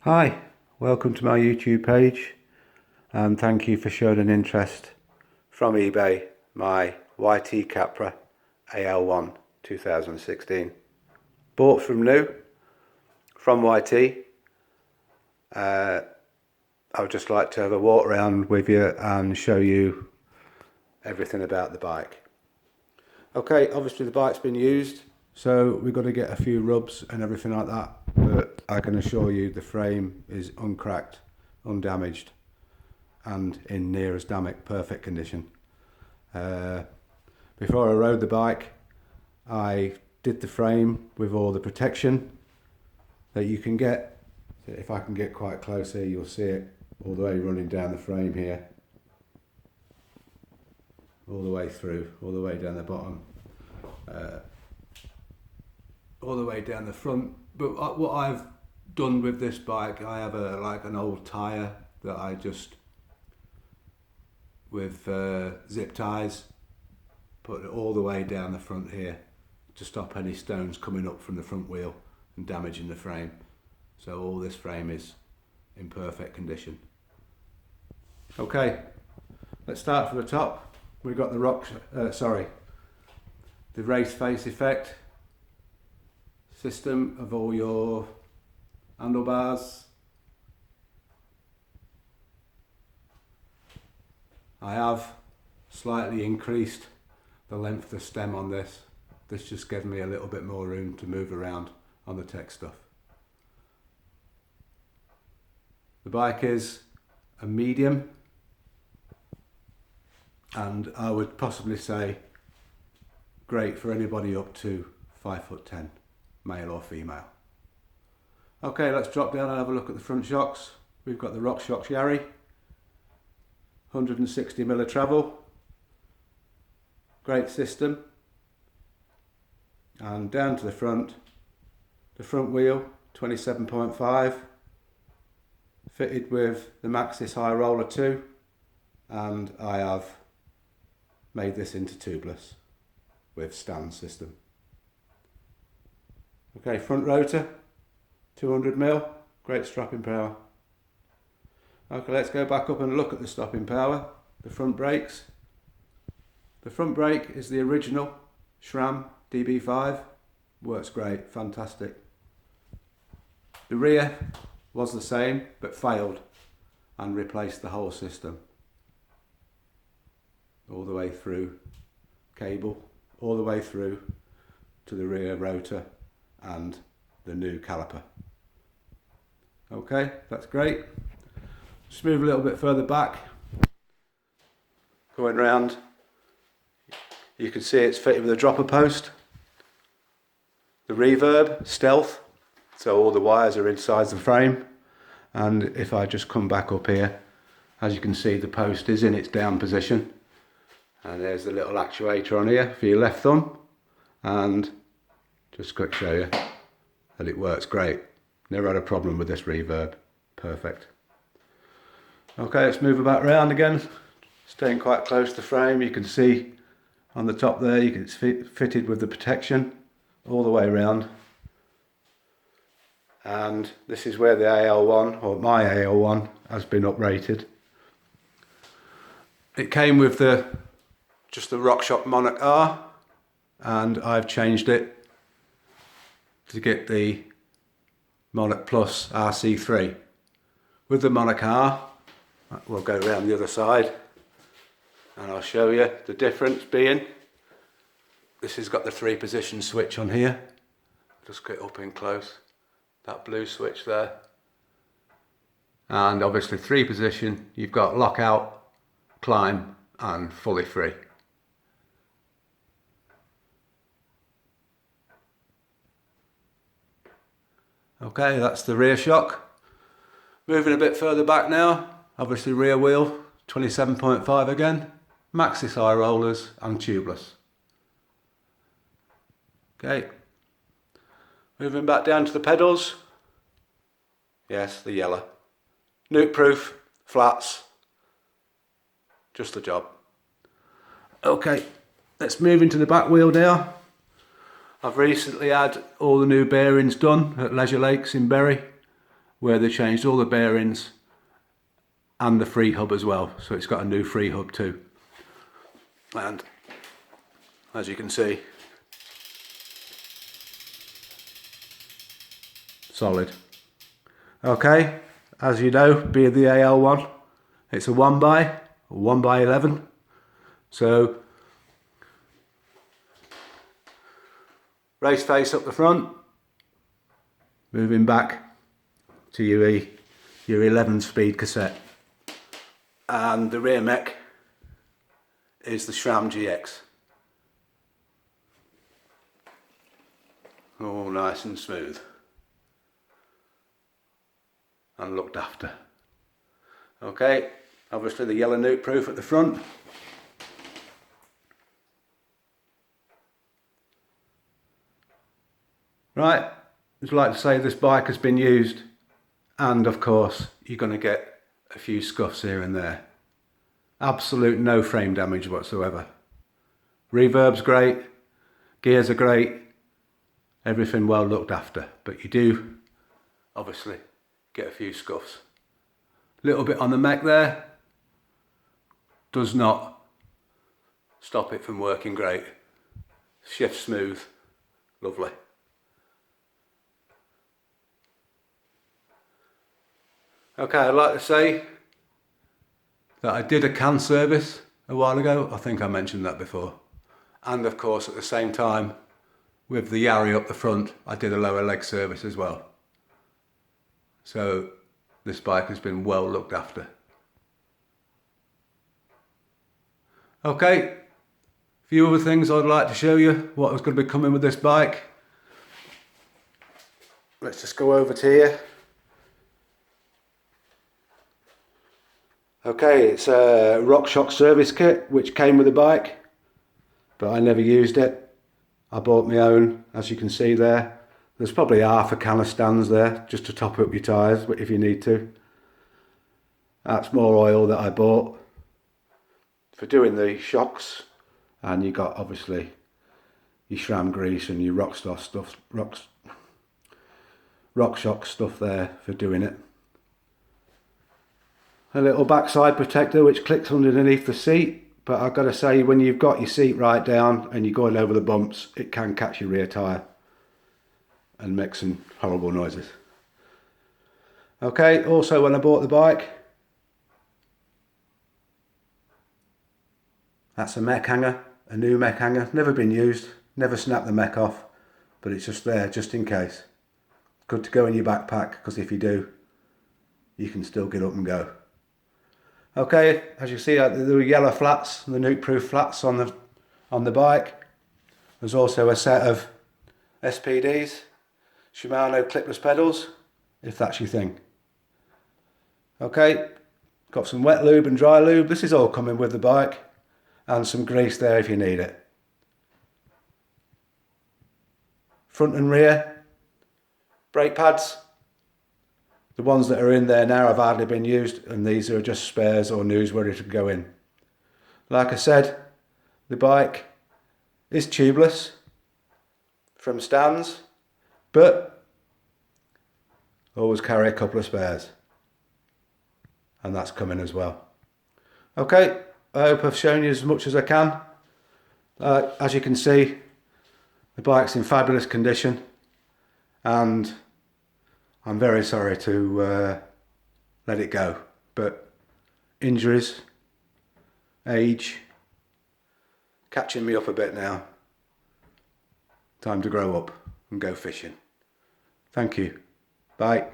Hi, welcome to my YouTube page and thank you for showing an interest from eBay, my YT CAPRA AL1 2016. Bought from new, from YT. I would just like to have a walk around with you and show you everything about the bike. Okay, obviously the bike's been used, so we've got to get a few rubs and everything like that, but I can assure you the frame is uncracked, undamaged and in near as damn it perfect condition. Before I rode the bike, I did the frame with all the protection that you can get. If I can get quite close here, you'll see it all the way running down the frame here, all the way through, all the way down the bottom, all the way down the front. But what I've done with this bike, I have like an old tyre that I just, with zip ties, put it all the way down the front here to stop any stones coming up from the front wheel and damaging the frame. So all this frame is in perfect condition. Okay, let's start from the top. We've got the the race face effect system of all your handlebars. I have slightly increased the length of the stem on this. This just gives me a little bit more room to move around on the tech stuff. The bike is a medium, and I would possibly say great for anybody up to 5'10", male or female. Okay, let's drop down and have a look at the front shocks. We've got the RockShox Yari, 160mm travel, great system. And down to the front wheel, 27.5, fitted with the Maxxis High Roller 2, and I have made this into tubeless with stand system. Okay, front rotor, 200mm, great stopping power. Okay, let's go back up and look at the stopping power. The front brakes. The front brake is the original SRAM DB5, works great, fantastic. The rear was the same but failed and replaced the whole system. All the way through cable, all the way through to the rear rotor and the new caliper. Okay, that's great. Just move a little bit further back. Going round, you can see it's fitted with a dropper post. The reverb, stealth, so all the wires are inside the frame. And if I just come back up here, as you can see the post is in its down position. And there's the little actuator on here for your left thumb. And just quick show you that it works great. Never had a problem with this reverb, perfect. Okay, let's move it back round again. Staying quite close to the frame, you can see on the top there, it's fitted with the protection all the way around. And this is where the AL1, or my AL1, has been uprated. It came with just the RockShox Monarch R, and I've changed it to get the Monarch Plus RC3. With the Monarch R, we'll go around the other side and I'll show you the difference being, this has got the 3-position switch on here. Just get up in close, that blue switch there. And obviously 3-position, you've got lockout, climb and fully free. Okay, that's the rear shock. Moving a bit further back now, obviously rear wheel, 27.5 again, Maxxis High Rollers and tubeless. Okay, moving back down to the pedals. Yes, the yellow. Nuke proof, flats, just the job. Okay, let's move into the back wheel now. I've recently had all the new bearings done at Leisure Lakes in Bury, where they changed all the bearings and the free hub as well. So it's got a new free hub too. And as you can see, solid. Okay, as you know, being the AL1, it's a 1x11. So race face up the front, moving back to your 11 speed cassette, and the rear mech is the SRAM GX. All nice and smooth and looked after. Okay, obviously the yellow nuke proof at the front. Right, I'd like to say this bike has been used, and of course you're going to get a few scuffs here and there. Absolute no frame damage whatsoever. Reverb's great, gears are great, everything well looked after, but you do obviously get a few scuffs. Little bit on the mech there does not stop it from working great. Shift smooth, lovely. Okay, I'd like to say that I did a can service a while ago. I think I mentioned that before. And of course at the same time, with the Yari up the front, I did a lower leg service as well. So this bike has been well looked after. Okay, a few other things I'd like to show you what was going to be coming with this bike. Let's just go over to here. Okay, it's a RockShox service kit which came with the bike, but I never used it. I bought my own, as you can see there. There's probably half a can of stands there just to top up your tyres if you need to. That's more oil that I bought for doing the shocks, and you got obviously your SRAM grease and your RockShox stuff there for doing it. A little backside protector which clicks underneath the seat, but I've got to say, when you've got your seat right down and you're going over the bumps, it can catch your rear tyre and make some horrible noises. Okay, also when I bought the bike, that's a mech hanger, a new mech hanger, never been used, never snapped the mech off, but it's just there just in case. Good to go in your backpack, because if you do, you can still get up and go. Okay, as you see, the yellow flats, the nuke-proof flats on the bike. There's also a set of SPDs, Shimano clipless pedals, if that's your thing. Okay, got some wet lube and dry lube. This is all coming with the bike, and some grease there if you need it. Front and rear brake pads. The ones that are in there now have hardly been used, and these are just spares or news ready to go in. Like I said, the bike is tubeless from stands, but always carry a couple of spares, and that's coming as well. Okay, I hope I've shown you as much as I can. As you can see, the bike's in fabulous condition, and I'm very sorry to let it go, but injuries, age, catching me up a bit now. Time to grow up and go fishing. Thank you. Bye.